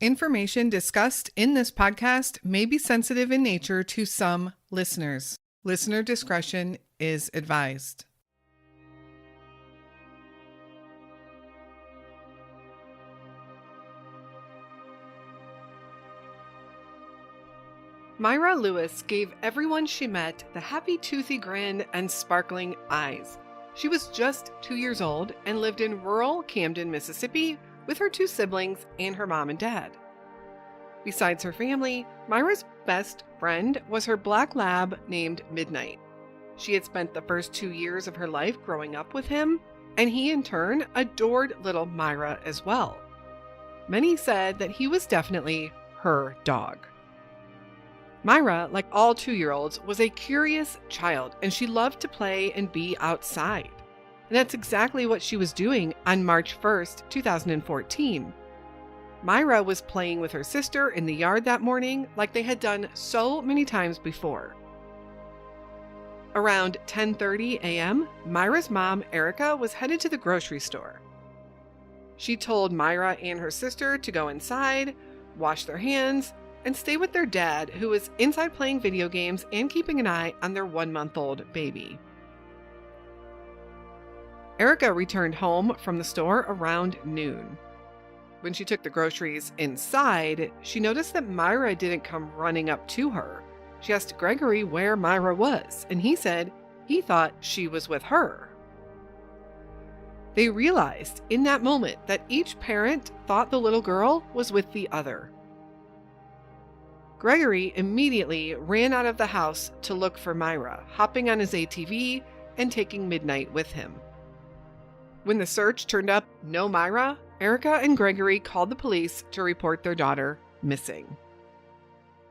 Information discussed in this podcast may be sensitive in nature to some listeners. Listener discretion is advised. Myra Lewis gave everyone she met the happy toothy grin and sparkling eyes. She was just 2 years old and lived in rural Camden, Mississippi, with her 2 siblings and her mom and dad. Besides her family, Myra's best friend was her black lab named Midnight. She had spent the first 2 years of her life growing up with him, and he in turn adored little Myra as well. Many said that he was definitely her dog. Myra, like all 2-year-olds, was a curious child, and she loved to play and be outside. And that's exactly what she was doing on March 1st, 2014. Myra was playing with her sister in the yard that morning like they had done so many times before. Around 10:30 a.m., Myra's mom, Erica, was headed to the grocery store. She told Myra and her sister to go inside, wash their hands, and stay with their dad, who was inside playing video games and keeping an eye on their 1-month-old baby. Erica returned home from the store around noon. When she took the groceries inside, she noticed that Myra didn't come running up to her. She asked Gregory where Myra was, and he said he thought she was with her. They realized in that moment that each parent thought the little girl was with the other. Gregory immediately ran out of the house to look for Myra, hopping on his ATV and taking Midnight with him. When the search turned up no Myra, Erica and Gregory called the police to report their daughter missing.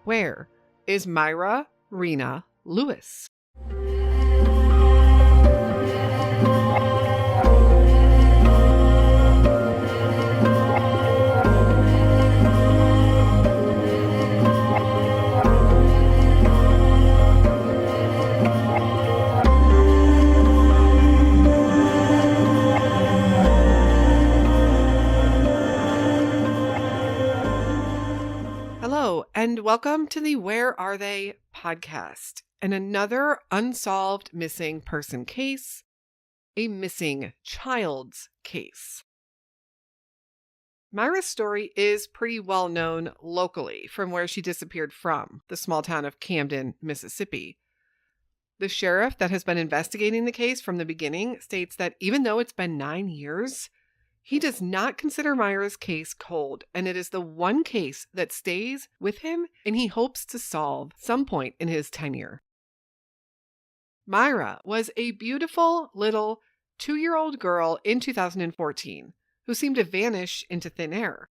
Where is Myra Rena Lewis? Hello, and welcome to the Where Are They podcast and another unsolved missing person case, a missing child's case. Myra's story is pretty well known locally from where she disappeared from, the small town of Camden, Mississippi. The sheriff that has been investigating the case from the beginning states that even though it's been 9 years, he does not consider Myra's case cold, and it is the one case that stays with him and he hopes to solve some point in his tenure. Myra was a beautiful little 2-year-old girl in 2014 who seemed to vanish into thin air.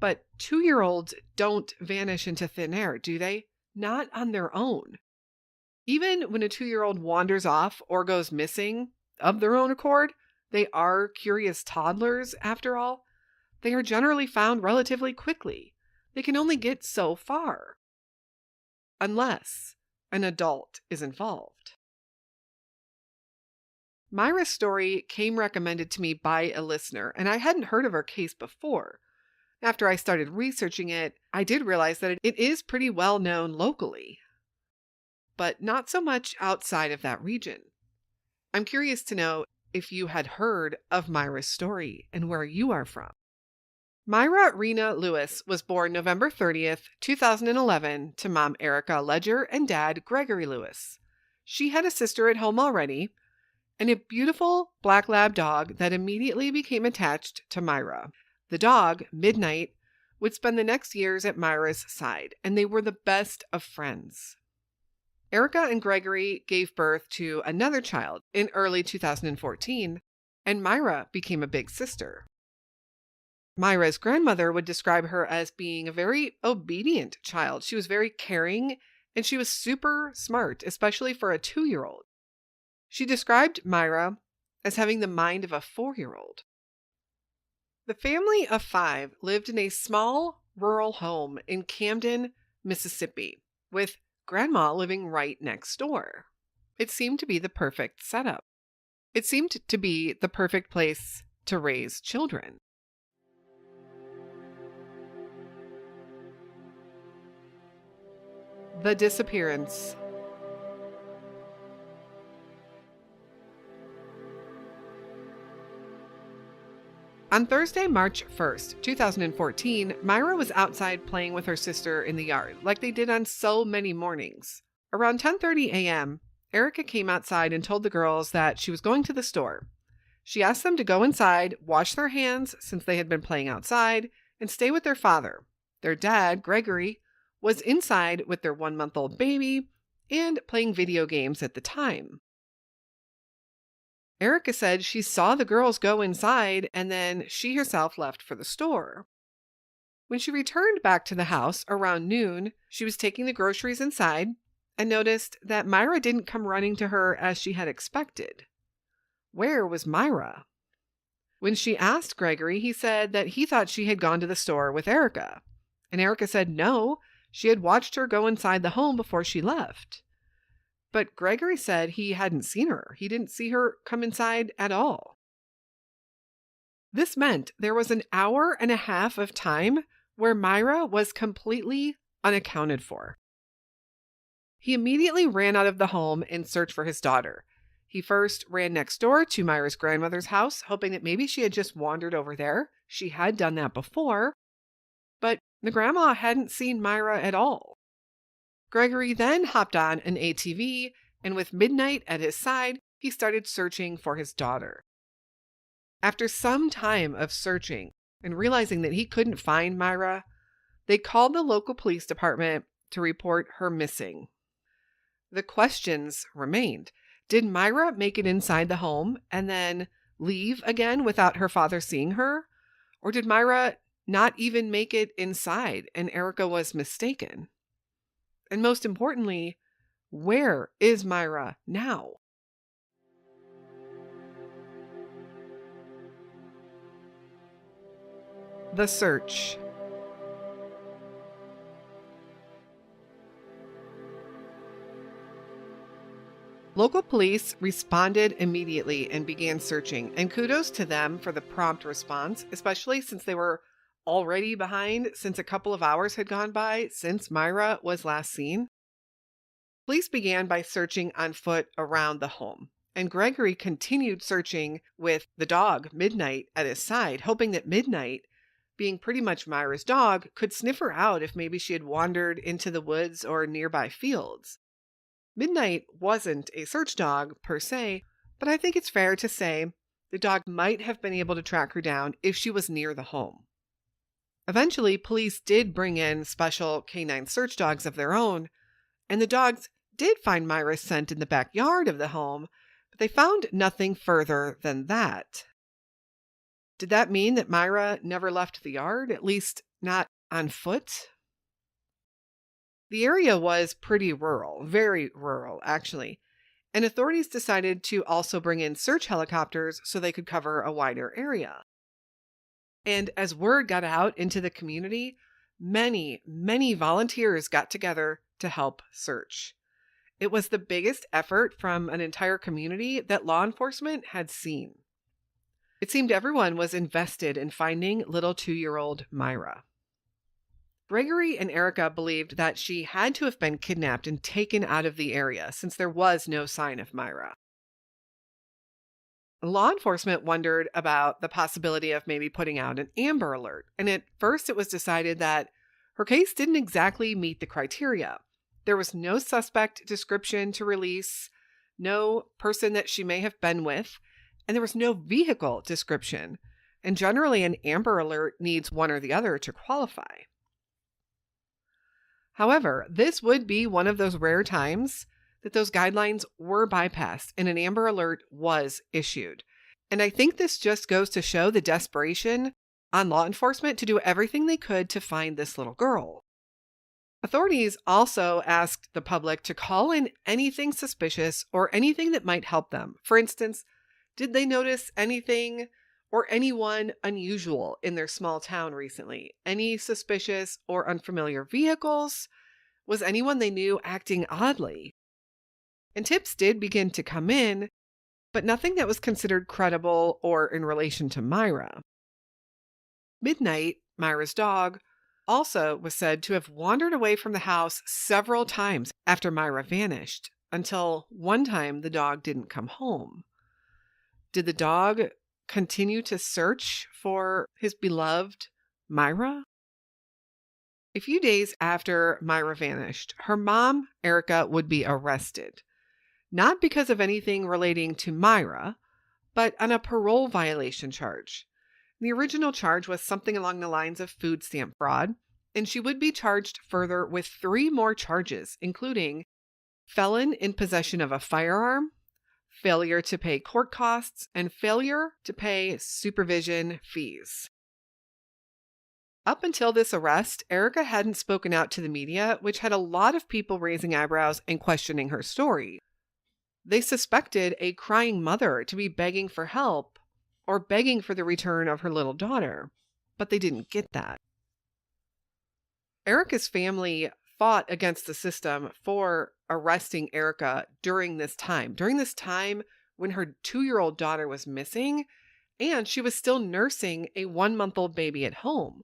But 2-year-olds don't vanish into thin air, do they? Not on their own. Even when a 2-year-old wanders off or goes missing of their own accord, they are curious toddlers, after all. They are generally found relatively quickly. They can only get so far, unless an adult is involved. Myra's story came recommended to me by a listener, and I hadn't heard of her case before. After I started researching it, I did realize that it is pretty well known locally, but not so much outside of that region. I'm curious to know if you had heard of Myra's story and where you are from. Myra Rena Lewis was born November 30th, 2011 to mom Erica Ledger and dad Gregory Lewis. She had a sister at home already and a beautiful black lab dog that immediately became attached to Myra. The dog, Midnight, would spend the next years at Myra's side, and they were the best of friends. Erica and Gregory gave birth to another child in early 2014, and Myra became a big sister. Myra's grandmother would describe her as being a very obedient child. She was very caring, and she was super smart, especially for a 2-year-old. She described Myra as having the mind of a 4-year-old. The family of 5 lived in a small rural home in Camden, Mississippi, with Grandma living right next door. It seemed to be the perfect setup. It seemed to be the perfect place to raise children. The Disappearance. On Thursday, March 1st, 2014, Myra was outside playing with her sister in the yard, like they did on so many mornings. Around 10:30 a.m., Erica came outside and told the girls that she was going to the store. She asked them to go inside, wash their hands since they had been playing outside, and stay with their father. Their dad, Gregory, was inside with their 1-month-old baby and playing video games at the time. Erica said she saw the girls go inside and then she herself left for the store. When she returned back to the house around noon, she was taking the groceries inside and noticed that Myra didn't come running to her as she had expected. Where was Myra? When she asked Gregory, he said that he thought she had gone to the store with Erica. And Erica said no, she had watched her go inside the home before she left. But Gregory said he hadn't seen her. He didn't see her come inside at all. This meant there was an hour and a half of time where Myra was completely unaccounted for. He immediately ran out of the home in search for his daughter. He first ran next door to Myra's grandmother's house, hoping that maybe she had just wandered over there. She had done that before, but the grandma hadn't seen Myra at all. Gregory then hopped on an ATV, and with midnight at his side, he started searching for his daughter. After some time of searching and realizing that he couldn't find Myra, they called the local police department to report her missing. The questions remained. Did Myra make it inside the home and then leave again without her father seeing her? Or did Myra not even make it inside and Erica was mistaken? And most importantly, where is Myra now? The search. Local police responded immediately and began searching, and kudos to them for the prompt response, especially since they were already behind since a couple of hours had gone by since Myra was last seen. Police began by searching on foot around the home, and Gregory continued searching with the dog, Midnight, at his side, hoping that Midnight, being pretty much Myra's dog, could sniff her out if maybe she had wandered into the woods or nearby fields. Midnight wasn't a search dog per se, but I think it's fair to say the dog might have been able to track her down if she was near the home. Eventually, police did bring in special canine search dogs of their own, and the dogs did find Myra's scent in the backyard of the home, but they found nothing further than that. Did that mean that Myra never left the yard, at least not on foot? The area was pretty rural, very rural actually, and authorities decided to also bring in search helicopters so they could cover a wider area. And as word got out into the community, many volunteers got together to help search. It was the biggest effort from an entire community that law enforcement had seen. It seemed everyone was invested in finding little 2-year-old Myra. Gregory and Erica believed that she had to have been kidnapped and taken out of the area since there was no sign of Myra. Law enforcement wondered about the possibility of maybe putting out an Amber Alert, and at first it was decided that her case didn't exactly meet the criteria. There was no suspect description to release, no person that she may have been with, and there was no vehicle description. And generally an Amber Alert needs one or the other to qualify. However, this would be one of those rare times that those guidelines were bypassed and an Amber Alert was issued. And I think this just goes to show the desperation on law enforcement to do everything they could to find this little girl. Authorities also asked the public to call in anything suspicious or anything that might help them. For instance, did they notice anything or anyone unusual in their small town recently? Any suspicious or unfamiliar vehicles? Was anyone they knew acting oddly? And tips did begin to come in, but nothing that was considered credible or in relation to Myra. Midnight, Myra's dog, also was said to have wandered away from the house several times after Myra vanished, until one time the dog didn't come home. Did the dog continue to search for his beloved Myra? A few days after Myra vanished, her mom, Erica, would be arrested. Not because of anything relating to Myra, but on a parole violation charge. The original charge was something along the lines of food stamp fraud, and she would be charged further with 3 more charges, including felon in possession of a firearm, failure to pay court costs, and failure to pay supervision fees. Up until this arrest, Erica hadn't spoken out to the media, which had a lot of people raising eyebrows and questioning her story. They suspected a crying mother to be begging for help or begging for the return of her little daughter, but they didn't get that. Erica's family fought against the system for arresting Erica during this time when her 2-year-old daughter was missing and she was still nursing a 1-month-old baby at home.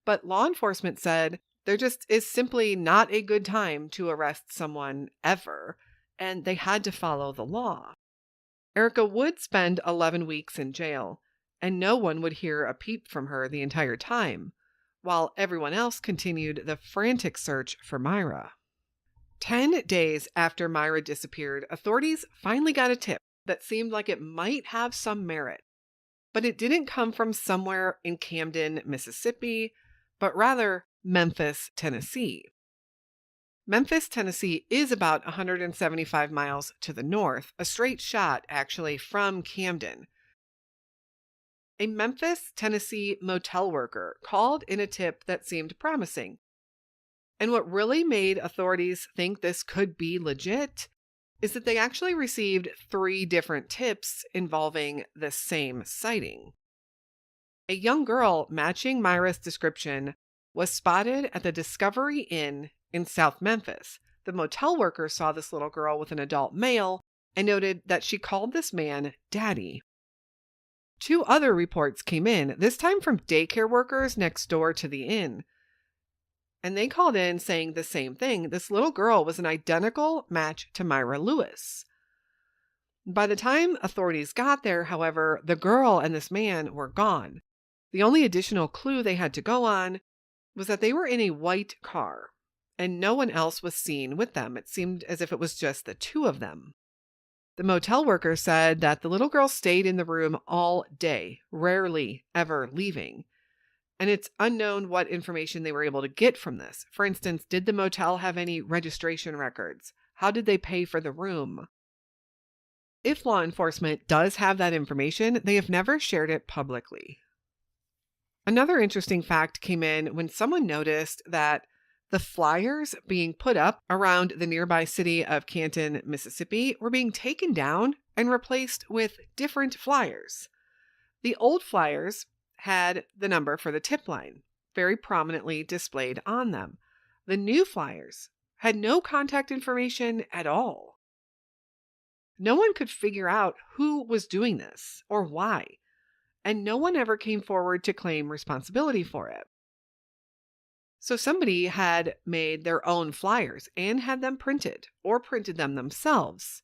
But law enforcement said there just is simply not a good time to arrest someone ever, and they had to follow the law. Erica would spend 11 weeks in jail, and no one would hear a peep from her the entire time, while everyone else continued the frantic search for Myra. 10 days after Myra disappeared, authorities finally got a tip that seemed like it might have some merit. But it didn't come from somewhere in Camden, Mississippi, but rather Memphis, Tennessee. Memphis, Tennessee is about 175 miles to the north, a straight shot actually from Camden. A Memphis, Tennessee motel worker called in a tip that seemed promising. And what really made authorities think this could be legit is that they actually received 3 different tips involving the same sighting. A young girl matching Myra's description was spotted at the Discovery Inn in South Memphis. The motel worker saw this little girl with an adult male and noted that she called this man Daddy. 2 other reports came in, this time from daycare workers next door to the inn. And they called in saying the same thing. This little girl was an identical match to Myra Lewis. By the time authorities got there, however, the girl and this man were gone. The only additional clue they had to go on was that they were in a white car, and no one else was seen with them. It seemed as if it was just the 2 of them. The motel worker said that the little girl stayed in the room all day, rarely ever leaving. And it's unknown what information they were able to get from this. For instance, did the motel have any registration records? How did they pay for the room? If law enforcement does have that information, they have never shared it publicly. Another interesting fact came in when someone noticed that the flyers being put up around the nearby city of Camden, Mississippi, were being taken down and replaced with different flyers. The old flyers had the number for the tip line very prominently displayed on them. The new flyers had no contact information at all. No one could figure out who was doing this or why, and no one ever came forward to claim responsibility for it. So somebody had made their own flyers and had them printed or printed them themselves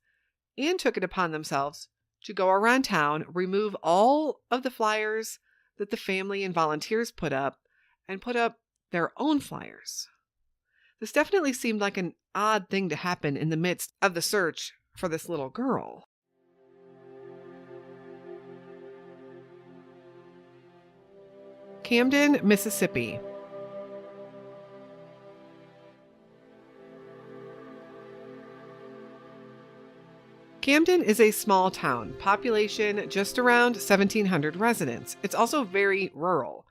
and took it upon themselves to go around town, remove all of the flyers that the family and volunteers put up and put up their own flyers. This definitely seemed like an odd thing to happen in the midst of the search for this little girl. Camden, Mississippi. Camden is a small town, population just around 1,700 residents. It's also very rural.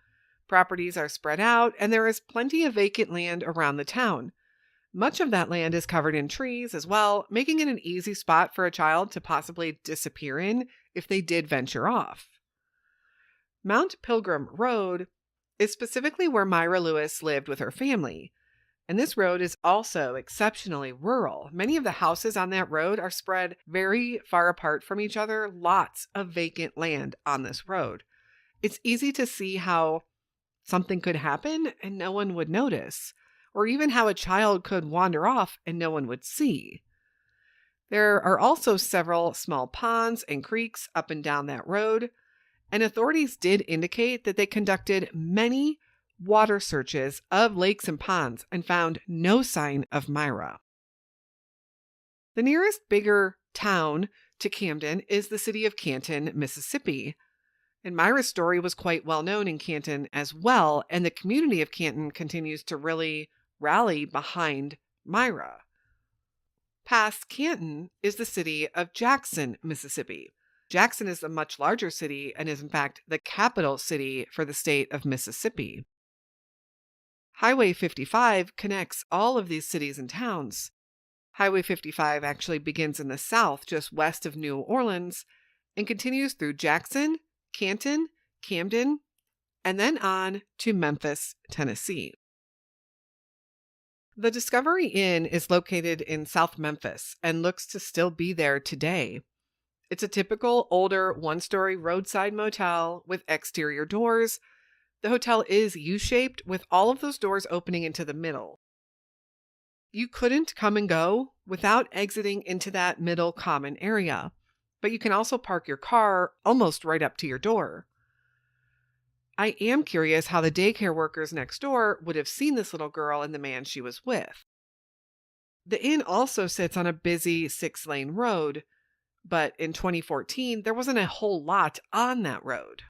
Properties are spread out, and there is plenty of vacant land around the town. Much of that land is covered in trees as well, making it an easy spot for a child to possibly disappear in if they did venture off. Mount Pilgrim Road is specifically where Myra Lewis lived with her family. And this road is also exceptionally rural. Many of the houses on that road are spread very far apart from each other, lots of vacant land on this road. It's easy to see how something could happen and no one would notice, or even how a child could wander off and no one would see. There are also several small ponds and creeks up and down that road, and authorities did indicate that they conducted many water searches of lakes and ponds and found no sign of Myra. The nearest bigger town to Camden is the city of Canton, Mississippi. And Myra's story was quite well known in Canton as well, and the community of Canton continues to really rally behind Myra. Past Canton is the city of Jackson, Mississippi. Jackson is a much larger city and is in fact the capital city for the state of Mississippi. Highway 55 connects all of these cities and towns. Highway 55 actually begins in the south, just west of New Orleans, and continues through Jackson, Canton, Camden, and then on to Memphis, Tennessee. The Discovery Inn is located in South Memphis and looks to still be there today. It's a typical older one-story roadside motel with exterior doors. The hotel is U-shaped with all of those doors opening into the middle. You couldn't come and go without exiting into that middle common area, but you can also park your car almost right up to your door. I am curious how the daycare workers next door would have seen this little girl and the man she was with. The inn also sits on a busy 6-lane road, but in 2014, there wasn't a whole lot on that road.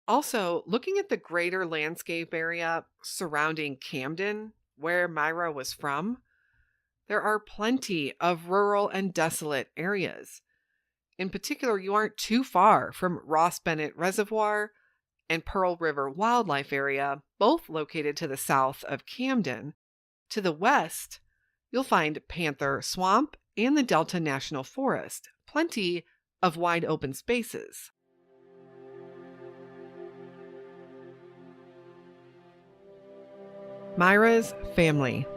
Also, looking at the greater landscape area surrounding Camden, where Myra was from, there are plenty of rural and desolate areas. In particular, you aren't too far from Ross Bennett Reservoir and Pearl River Wildlife Area, both located to the south of Camden. To the west, you'll find Panther Swamp and the Delta National Forest, plenty of wide open spaces. Myra's family.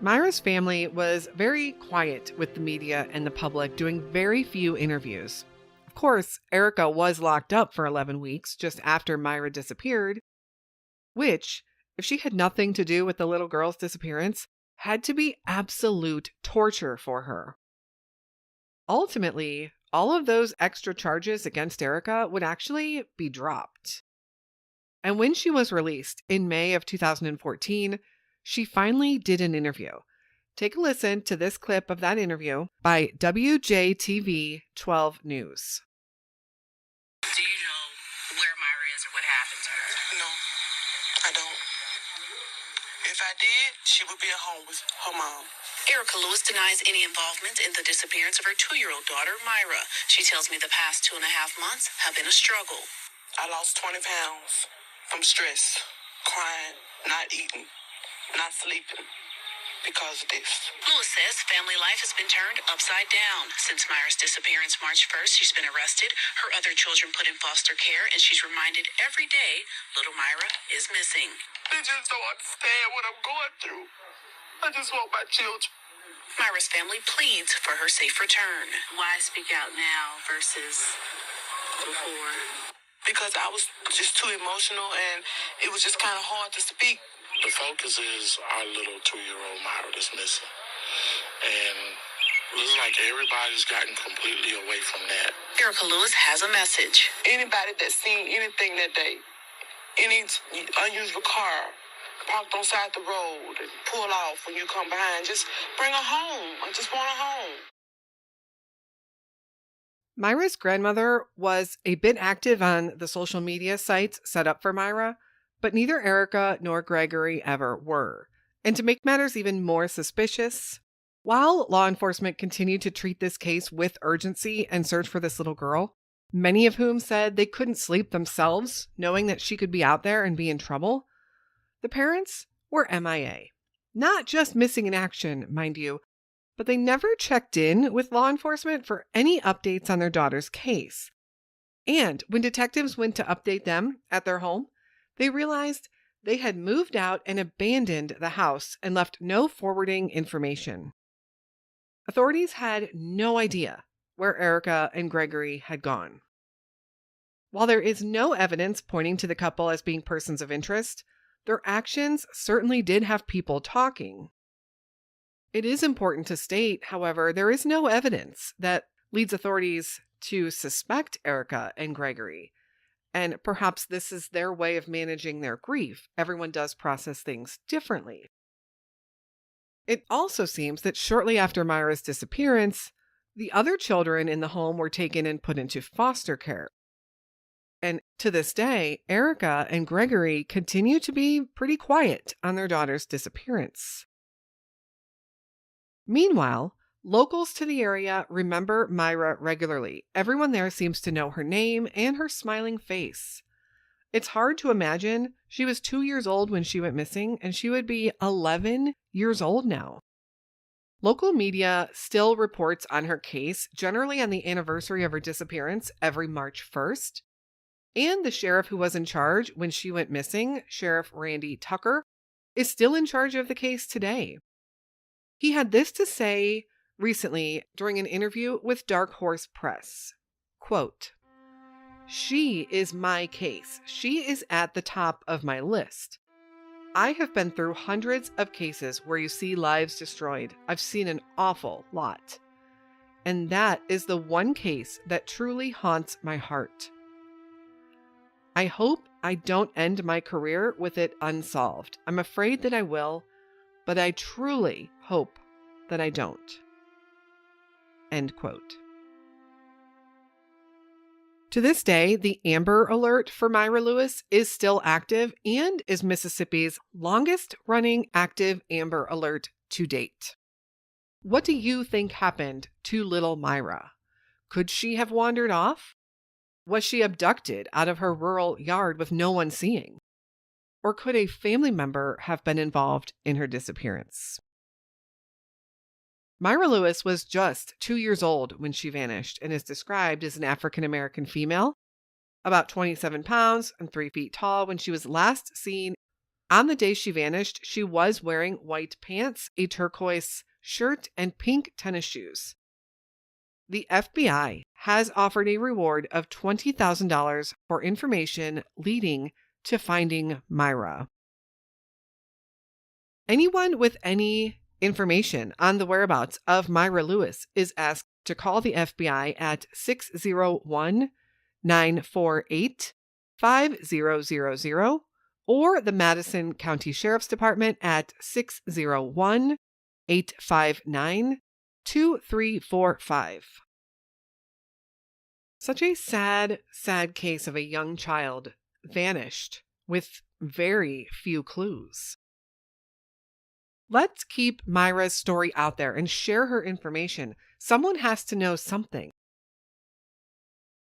Myra's family was very quiet with the media and the public, doing very few interviews. Of course, Erica was locked up for 11 weeks just after Myra disappeared, which, if she had nothing to do with the little girl's disappearance, had to be absolute torture for her. Ultimately, all of those extra charges against Erica would actually be dropped. And when she was released in May of 2014, she finally did an interview. Take a listen to this clip of that interview by WJTV 12 News. Do you know where Myra is or what happened to her? No, I don't. If I did, she would be at home with her mom. Erica Lewis denies any involvement in the disappearance of her 2-year-old daughter, Myra. She tells me the past 2.5 months have been a struggle. I lost 20 pounds from stress, crying, not eating, not sleeping because of this. Lewis says family life has been turned upside down. Since Myra's disappearance March 1st, she's been arrested, her other children put in foster care, and she's reminded every day little Myra is missing. They just don't understand what I'm going through. I just want my children. Myra's family pleads for her safe return. Why speak out now versus before? Because I was just too emotional and it was just kind of hard to speak. The focus is our little 2-year-old Myra that's missing. And it's like everybody's gotten completely away from that. Erica Lewis has a message. Anybody that's seen anything that day, any unusual car parked on side the road and pull off when you come behind, just bring her home. I just want her home. Myra's grandmother was a bit active on the social media sites set up for Myra, but neither Erica nor Gregory ever were. And to make matters even more suspicious, while law enforcement continued to treat this case with urgency and search for this little girl, many of whom said they couldn't sleep themselves, knowing that she could be out there and be in trouble, the parents were MIA. Not just missing in action, mind you, but they never checked in with law enforcement for any updates on their daughter's case. And when detectives went to update them at their home, they realized they had moved out and abandoned the house and left no forwarding information. Authorities had no idea where Erica and Gregory had gone. While there is no evidence pointing to the couple as being persons of interest, their actions certainly did have people talking. It is important to state, however, there is no evidence that leads authorities to suspect Erica and Gregory. And perhaps this is their way of managing their grief. Everyone does process things differently. It also seems that shortly after Myra's disappearance, the other children in the home were taken and put into foster care. And to this day, Erica and Gregory continue to be pretty quiet on their daughter's disappearance. Meanwhile, locals to the area remember Myra regularly. Everyone there seems to know her name and her smiling face. It's hard to imagine. She was 2 years old when she went missing, and she would be 11 years old now. Local media still reports on her case, generally on the anniversary of her disappearance every March 1st. And the sheriff who was in charge when she went missing, Sheriff Randy Tucker, is still in charge of the case today. He had this to say recently during an interview with Dark Horse Press. Quote, "She is my case. She is at the top of my list. I have been through hundreds of cases where you see lives destroyed. I've seen an awful lot. And that is the one case that truly haunts my heart. I hope I don't end my career with it unsolved. I'm afraid that I will, but I truly hope that I don't." End quote. To this day, the Amber Alert for Myra Lewis is still active and is Mississippi's longest running active Amber Alert to date. What do you think happened to little Myra? Could she have wandered off? Was she abducted out of her rural yard with no one seeing? Or could a family member have been involved in her disappearance? Myra Lewis was just 2 years old when she vanished and is described as an African-American female, about 27 pounds and 3 feet tall. When she was last seen on the day she vanished, she was wearing white pants, a turquoise shirt, and pink tennis shoes. The FBI has offered a reward of $20,000 for information leading to finding Myra. Anyone with any information on the whereabouts of Myra Lewis is asked to call the FBI at 601-948-5000 or the Madison County Sheriff's Department at 601-859-2345. Such a sad, sad case of a young child vanished with very few clues. Let's keep Myra's story out there and share her information. Someone has to know something.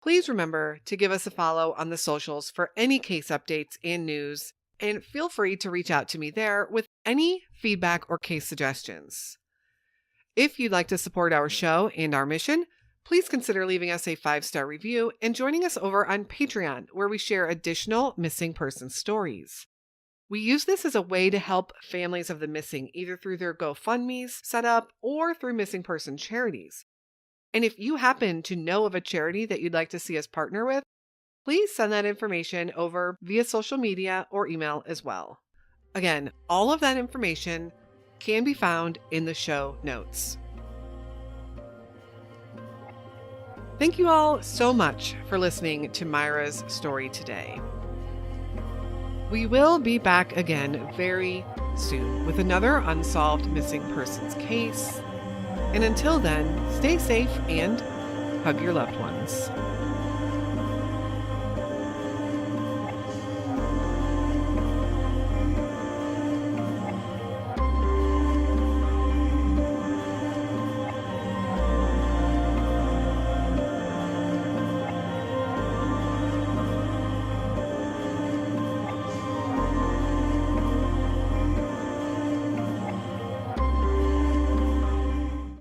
Please remember to give us a follow on the socials for any case updates and news, and feel free to reach out to me there with any feedback or case suggestions. If you'd like to support our show and our mission, please consider leaving us a 5-star review and joining us over on Patreon, where we share additional missing person stories. We use this as a way to help families of the missing, either through their GoFundMes set up or through missing person charities. And if you happen to know of a charity that you'd like to see us partner with, please send that information over via social media or email as well. Again, all of that information can be found in the show notes. Thank you all so much for listening to Myra's story today. We will be back again very soon with another unsolved missing persons case. And until then, stay safe and hug your loved ones.